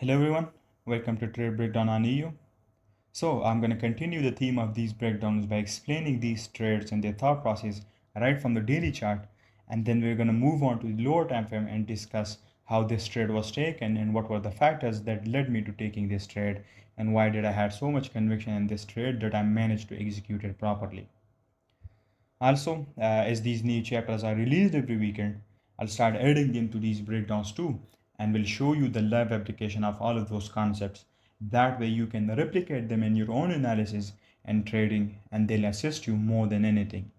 Hello everyone, welcome to Trade Breakdown on EU. So I'm going to continue the theme of these breakdowns by explaining these trades and their thought process right from the daily chart, and then we're going to move on to the lower time frame and discuss how this trade was taken and what were the factors that led me to taking this trade and why did I have so much conviction in this trade that I managed to execute it properly. Also, as these new chapters are released every weekend, I'll start adding them to these breakdowns too, and will show you the live application of all of those concepts. That way, you can replicate them in your own analysis and trading, and they'll assist you more than anything.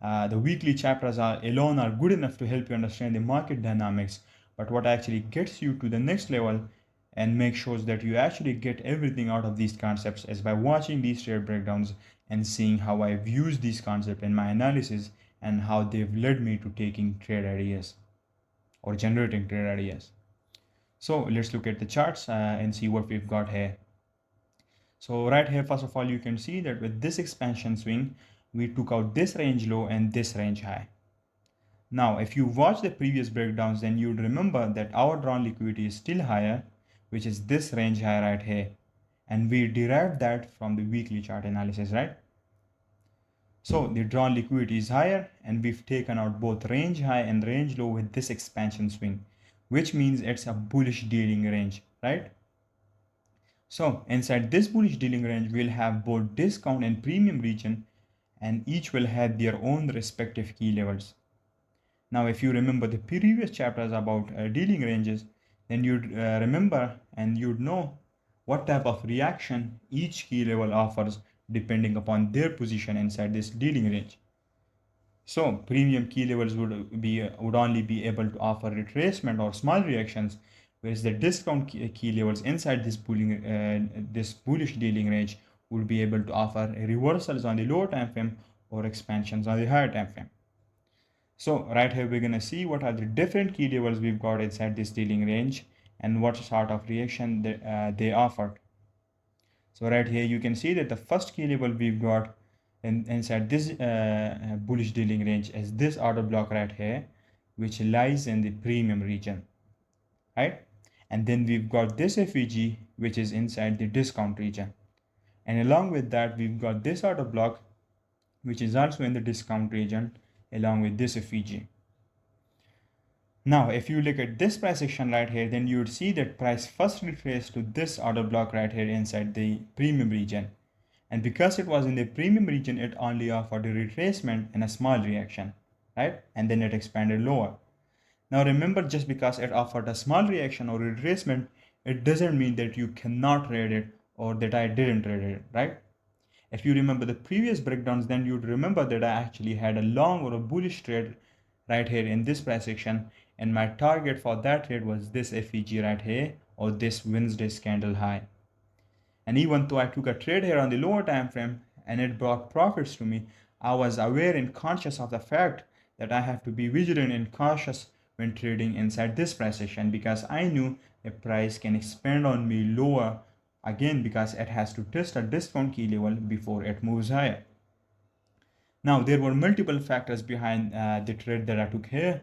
The weekly chapters alone are good enough to help you understand the market dynamics, but what actually gets you to the next level and makes sure that you actually get everything out of these concepts is by watching these trade breakdowns and seeing how I've used these concepts in my analysis and how they've led me to taking trade ideas or generating trade ideas. So let's look at the charts and see what we've got here. So right here, first of all, you can see that with this expansion swing, we took out this range low and this range high. Now, if you watch the previous breakdowns, then you'd remember that our drawn liquidity is still higher, which is this range high right here. And we derived that from the weekly chart analysis, right? So the drawn liquidity is higher and we've taken out both range high and range low with this expansion swing, which means it's a bullish dealing range, right? So inside this bullish dealing range, we'll have both discount and premium region, and each will have their own respective key levels. Now, if you remember the previous chapters about dealing ranges, then you'd remember and you'd know what type of reaction each key level offers depending upon their position inside this dealing range. So premium key levels would only be able to offer retracement or small reactions, whereas the discount key levels inside this bullish dealing range would be able to offer reversals on the lower time frame or expansions on the higher time frame. So right here we're gonna see what are the different key levels we've got inside this dealing range and what sort of reaction they offered. So right here you can see that the first key level we've got inside this bullish dealing range is this order block right here, which lies in the premium region, right? And then we've got this FEG, which is inside the discount region. And along with that, we've got this order block, which is also in the discount region, along with this FEG. Now, if you look at this price action right here, then you would see that price first retraced to this order block right here inside the premium region. And because it was in the premium region, it only offered a retracement and a small reaction, right? And then it expanded lower. Now remember, just because it offered a small reaction or retracement, it doesn't mean that you cannot trade it or that I didn't trade it, right? If you remember the previous breakdowns, then you'd remember that I actually had a long or a bullish trade right here in this price action, and my target for that trade was this FEG right here or this Wednesday's candle high. And even though I took a trade here on the lower time frame and it brought profits to me, I was aware and conscious of the fact that I have to be vigilant and cautious when trading inside this price action, because I knew the price can expand on me lower again because it has to test a discount key level before it moves higher. Now, there were multiple factors behind the trade that I took here,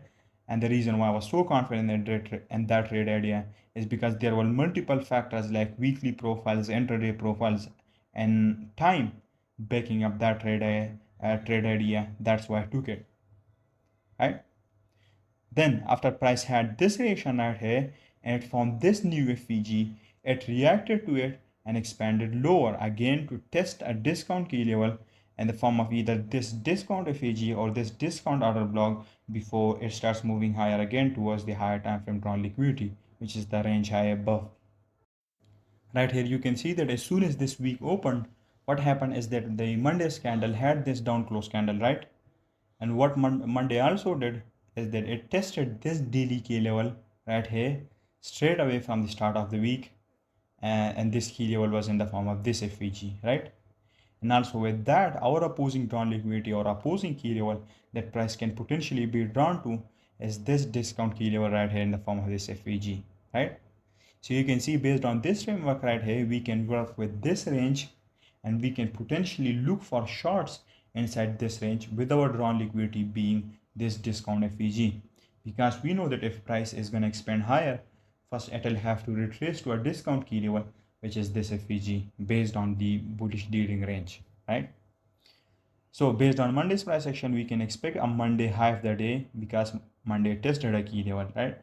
and the reason why I was so confident in that trade idea is because there were multiple factors like weekly profiles, intraday profiles, and time backing up that trade idea. That's why I took it, right? Then, after price had this reaction right here and it formed this new FVG, it reacted to it and expanded lower again to test a discount key level in the form of either this discount FVG or this discount order block before it starts moving higher again towards the higher time frame drawn liquidity, which is the range high above. Right here, you can see that as soon as this week opened, what happened is that the Monday's candle had this down close candle, right? And what Monday also did is that it tested this daily key level right here straight away from the start of the week, and this key level was in the form of this FVG, right? And also with that, our opposing drawn liquidity or opposing key level that price can potentially be drawn to is this discount key level right here in the form of this FVG, right? So you can see based on this framework right here, we can work with this range and we can potentially look for shorts inside this range with our drawn liquidity being this discount FEG, because we know that if price is going to expand higher first it'll have to retrace to a discount key level, which is this FVG based on the bullish dealing range, right? So based on Monday's price action, we can expect a Monday high of the day because Monday tested a key level, right?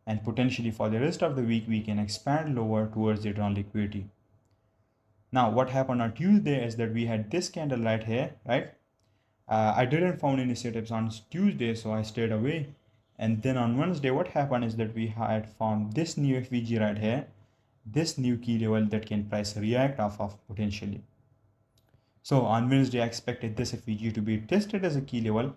And potentially for the rest of the week, we can expand lower towards the drawn liquidity. Now, what happened on Tuesday is that we had this candle right here, right? I didn't found any setups on Tuesday, so I stayed away. And then on Wednesday, what happened is that we had found this new FVG right here, this new key level that can price react off of potentially. So on Wednesday, I expected this FVG to be tested as a key level,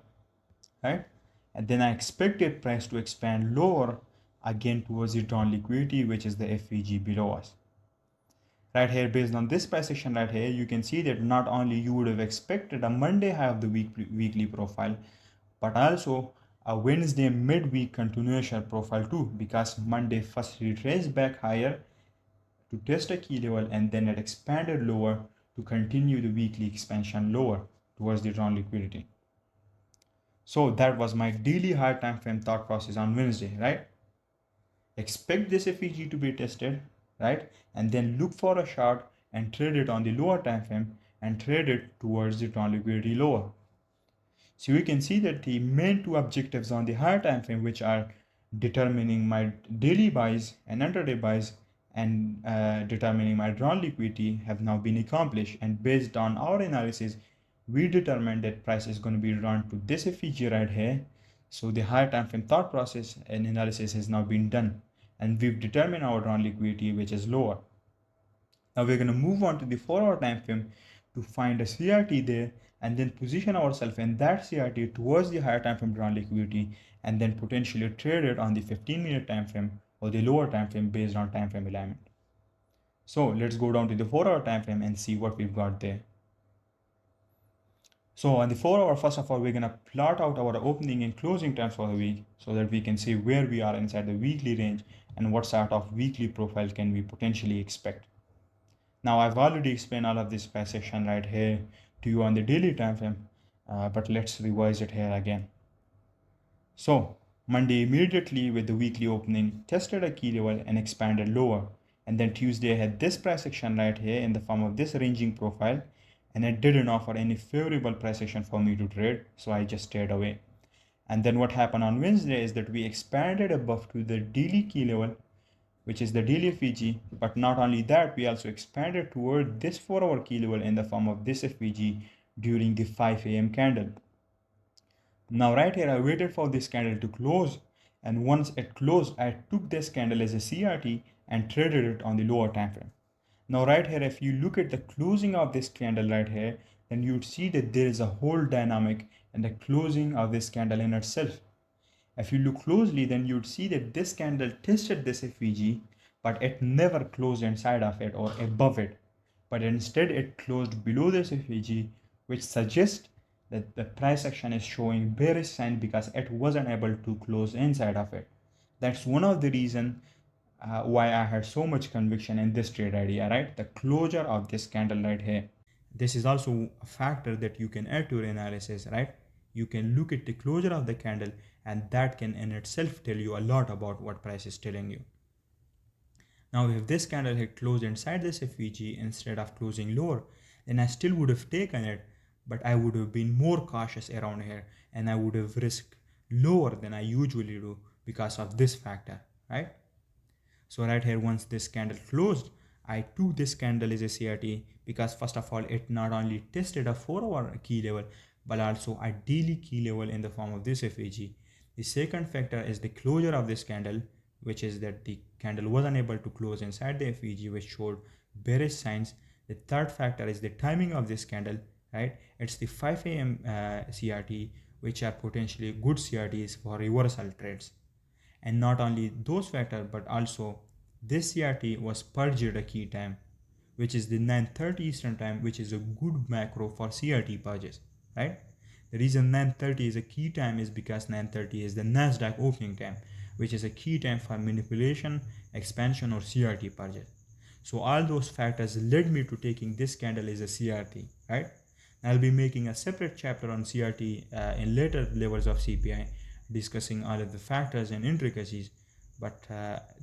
right? And then I expected price to expand lower again towards the drawn liquidity, which is the FVG below us. Right here, based on this price action right here, you can see that not only you would have expected a Monday high of the weekly profile, but also a Wednesday midweek continuation profile too, because Monday first retraced back higher to test a key level and then it expanded lower to continue the weekly expansion lower towards the drawn liquidity. So that was my daily high time frame thought process on Wednesday, right? Expect this FEG to be tested, right? And then look for a short and trade it on the lower time frame and trade it towards the drawn liquidity lower. So we can see that the main two objectives on the higher time frame, which are determining my daily buys and intraday buys and determining my drawn liquidity, have now been accomplished. And based on our analysis, we determined that price is going to be run to this FEG right here. So the higher time frame thought process and analysis has now been done, and we've determined our drawn liquidity, which is lower. Now we're going to move on to the 4-hour time frame to find a CRT there and then position ourselves in that CRT towards the higher time frame drawn liquidity and then potentially trade it on the 15-minute time frame or the lower time frame based on time frame alignment. So let's go down to the 4-hour time frame and see what we've got there. So on the 4-hour, first of all, we're going to plot out our opening and closing times for the week so that we can see where we are inside the weekly range and what sort of weekly profile can we potentially expect. Now I've already explained all of this by section right here to you on the daily time frame, but let's revise it here again. So Monday immediately with the weekly opening tested a key level and expanded lower, and then Tuesday had this price action right here in the form of this ranging profile, and it didn't offer any favorable price action for me to trade, so I just stayed away. And then what happened on Wednesday is that we expanded above to the daily key level, which is the daily FVG, but not only that, we also expanded toward this 4-hour key level in the form of this FVG during the 5 a.m. candle. Now right here, I waited for this candle to close, and once it closed, I took this candle as a CRT and traded it on the lower time frame. Now right here, if you look at the closing of this candle right here, then you'd see that there is a whole dynamic in the closing of this candle in itself. If you look closely, then you'd see that this candle tested this FVG, but it never closed inside of it or above it, but instead it closed below this FVG, which suggests that the price action is showing bearish sign because it wasn't able to close inside of it. That's one of the reasons why I had so much conviction in this trade idea, right? The closure of this candle right here. This is also a factor that you can add to your analysis, right? You can look at the closure of the candle, and that can in itself tell you a lot about what price is telling you. Now, if this candle had closed inside this FVG instead of closing lower, then I still would have taken it, but I would have been more cautious around here and I would have risked lower than I usually do because of this factor, right? So right here, once this candle closed, I took this candle as a CRT because first of all, it not only tested a 4-hour key level, but also a daily key level in the form of this FAG. The second factor is the closure of this candle, which is that the candle was unable to close inside the FAG, which showed bearish signs. The third factor is the timing of this candle, right? It's the 5 a.m. CRT, which are potentially good CRTs for reversal trades. And not only those factors, but also this CRT was purged at a key time, which is the 9:30 Eastern time, which is a good macro for CRT purges, right? The reason 9:30 is a key time is because 9:30 is the Nasdaq opening time, which is a key time for manipulation, expansion, or CRT purges. So all those factors led me to taking this candle as a CRT, right? I'll be making a separate chapter on CRT in later levels of CPI, discussing all of the factors and intricacies. but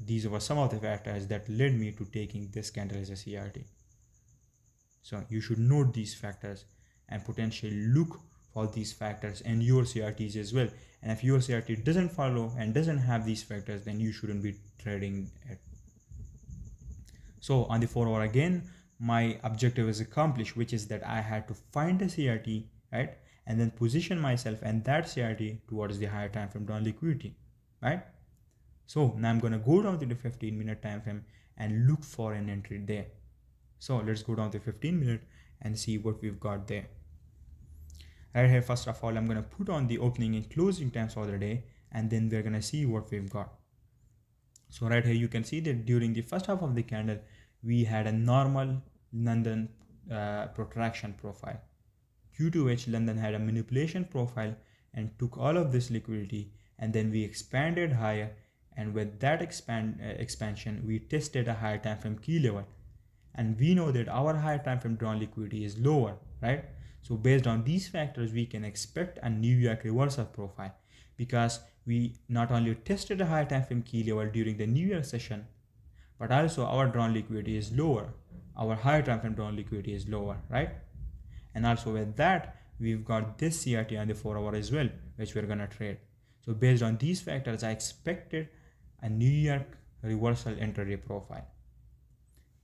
these were some of the factors that led me to taking this candle as a CRT. So you should note these factors and potentially look for these factors and your CRTs as well. And if your CRT doesn't follow and doesn't have these factors, then you shouldn't be trading it. So on the 4 hour again, my objective is accomplished, which is that I had to find a CRT, right? And then position myself and that CRT towards the higher time frame down liquidity, right? So now I'm gonna go down to the 15-minute time frame and look for an entry there. So let's go down to 15-minute and see what we've got there. Right here, first of all, I'm gonna put on the opening and closing times for the day, and then we're gonna see what we've got. So right here you can see that during the first half of the candle we had a normal London protraction profile, due to which London had a manipulation profile and took all of this liquidity, and then we expanded higher, and with that expansion we tested a higher time frame key level, and we know that our higher time frame drawn liquidity is lower, right? So based on these factors we can expect a New York reversal profile, because we not only tested a higher time frame key level during the New Year session, but also our drawn liquidity is lower. Our higher time frame drawn liquidity is lower, right? And also with that, we've got this CRT on the 4 hour as well, which we're gonna trade. So based on these factors, I expected a New York reversal intraday profile.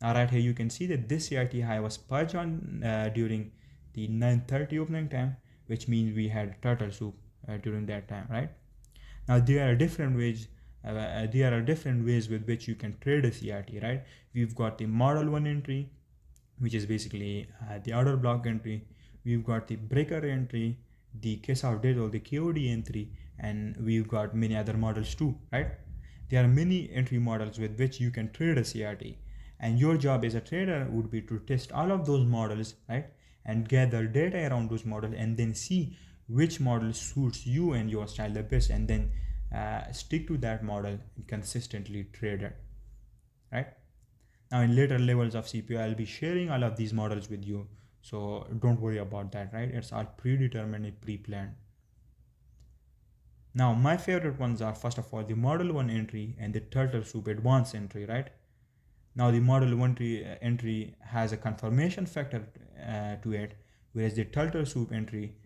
Now right here, you can see that this CRT high was purged on during the 9:30 opening time, which means we had turtle soup during that time, right? Now there are different ways. With which you can trade a CRT, right? We've got the model 1 entry, which is basically the order block entry. We've got the breaker entry, the case of death or the KOD entry, and we've got many other models too, right? There are many entry models with which you can trade a CRT, and your job as a trader would be to test all of those models, right? And gather data around those models, and then see which model suits you and your style the best, and then stick to that model and consistently trade it, right? Now in later levels of CPO, I'll be sharing all of these models with you, so don't worry about that, right? It's all predetermined and pre-planned. Now my favorite ones are, first of all, the model 1 entry and the turtle soup advanced entry, right? Now the model 1 entry has a confirmation factor to it, whereas the turtle soup entry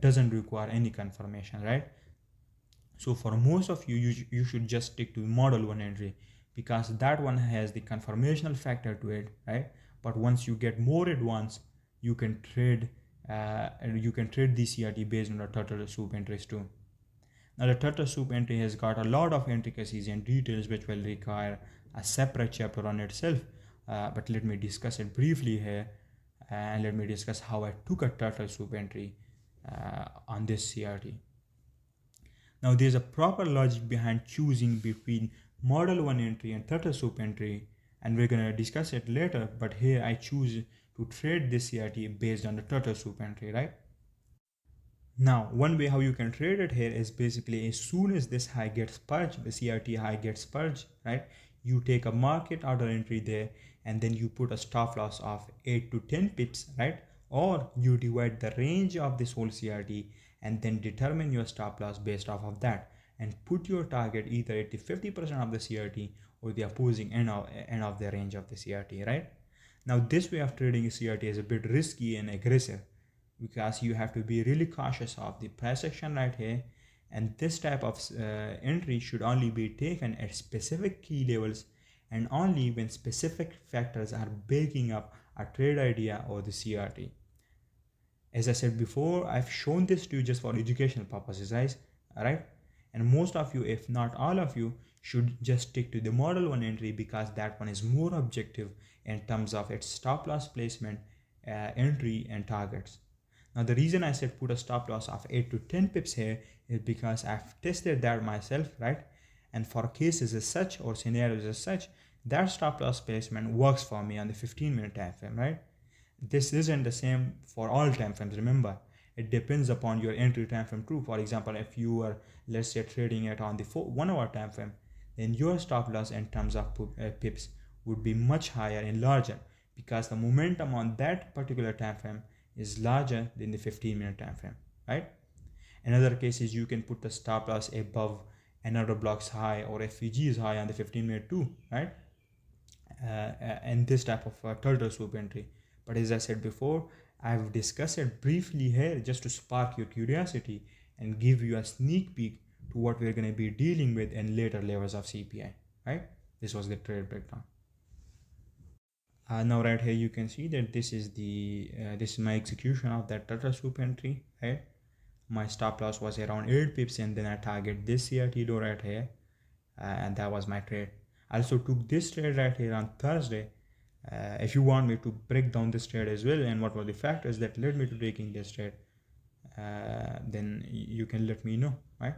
doesn't require any confirmation, right? So for most of you, you should just stick to model 1 entry, because that one has the confirmational factor to it, right? But once you get more advanced, you can trade the CRT based on the turtle soup entries too. Now the turtle soup entry has got a lot of intricacies and details which will require a separate chapter on itself, but let me discuss it briefly here, and let me discuss how I took a turtle soup entry on this CRT. Now there's a proper logic behind choosing between model 1 entry and turtle soup entry, and we're gonna discuss it later, but here I choose to trade this CRT based on the turtle soup entry, right? Now one way how you can trade it here is basically, as soon as this high gets purged, the CRT high gets purged, right? You take a market order entry there, and then you put a stop loss of 8 to 10 pips, right? Or you divide the range of this whole CRT and then determine your stop loss based off of that, and put your target either at the 50% of the CRT or the opposing end of the range of the CRT, right? Now this way of trading a CRT is a bit risky and aggressive, because you have to be really cautious of the price action right here, and this type of entry should only be taken at specific key levels, and only when specific factors are backing up a trade idea or the CRT. As I said before, I've shown this to you just for educational purposes, guys, alright? And most of you, if not all of you, should just stick to the model 1 entry, because that one is more objective in terms of its stop loss placement, entry and targets. Now the reason I said put a stop loss of 8 to 10 pips here is because I've tested that myself, right? And for cases as such or scenarios as such, that stop loss placement works for me on the 15-minute time frame, right? This isn't the same for all time frames, remember. It depends upon your entry time frame too. For example, if you are, let's say, trading it on the 1 hour time frame, then your stop loss in terms of pips would be much higher and larger, because the momentum on that particular time frame is larger than the 15-minute time frame, right? In other cases, you can put the stop loss above another block's high or FVG is high on the 15-minute too, right? And this type of turtle soup entry. But as I said before, I've discussed it briefly here just to spark your curiosity and give you a sneak peek to what we're going to be dealing with in later levels of CPI, right? This was the trade breakdown. Now right here you can see that this is my execution of that turtle soup entry, right? My stop loss was around 8 pips, and then I target this CRT low right here, and that was my trade. I also took this trade right here on Thursday. If you want me to break down this trade as well and what were the factors that led me to taking this trade, then you can let me know, right?